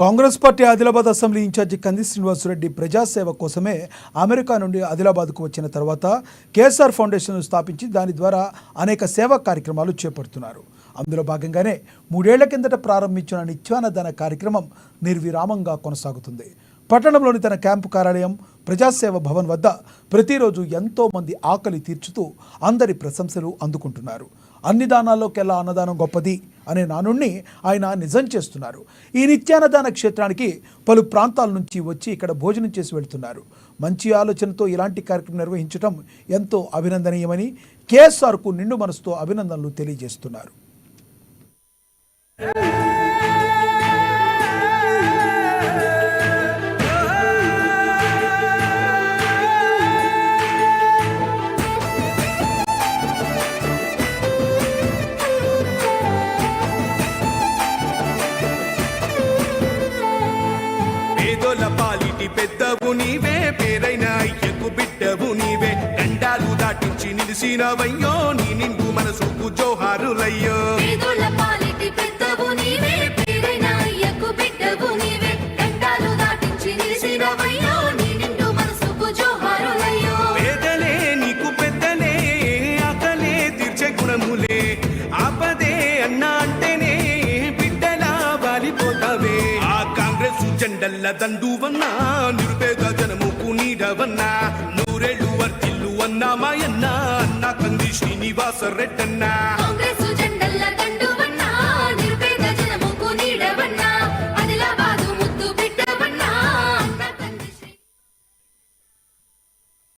Congress party Adilabad assembly incharge కంది శ్రీనివాసరెడ్డి ప్రజాసేవ కోసమే అమెరికా నుండి ఆదిలాబాద్కు వచ్చిన తర్వాత కేఎస్ఆర్ ఫౌండేషన్ స్థాపించి దాని ద్వారా అనేక సేవా కార్యక్రమాలు చేపడుతున్నారు. అందులో భాగంగానే 3 ఏళ్ల కిందట ప్రారంభించిన నిత్యాన్నదాన కార్యక్రమం నిర్విరామంగా కొనసాగుతుంది. పట్టణంలోని తన క్యాంపు కార్యాలయం ప్రజాసేవ భవన్ వద్ద ప్రతిరోజు ఎంతో మంది ఆకలి తీర్చుతూ అందరి ప్రశంసలు అందుకుంటున్నారు. అన్ని దానాల్లోకెల్లా అన్నదానం గొప్పది అనే నానుణ్ణి ఆయన నిజం చేస్తున్నారు. ఈ నిత్యాన్నదాన క్షేత్రానికి పలు ప్రాంతాల నుంచి వచ్చి ఇక్కడ భోజనం చేసి వెళ్తున్నారు. మంచి ఆలోచనతో ఇలాంటి కార్యక్రమం నిర్వహించడం ఎంతో అభినందనీయమని కేఎస్ఆర్కు నిండు మనసుతో అభినందనలు తెలియజేస్తున్నారు. పాలిటి పెద్దవు నీవే, పేరైన అయ్యకు బిడ్డవు నీవే, గండాలు దాటించి నిలిసినవయ్యో, నీ నిండు మనసుకు జోహారులయ్యో. పేదలే నీకు పెద్దలే, ఆకలే తీర్చే గుణములే, ఆపదే అన్నా అంటేనే బిడ్డలా వాలిపోతావే. ఆ కాంగ్రెస్ జెండల్ల దండువన్నా, నిరుపేద జనముకు నీడవన్నా, నూరేళ్లు వర్తిల్లు అన్నా మాయన్నా, అన్న కంది శ్రీనివాస రెడ్డన్నా.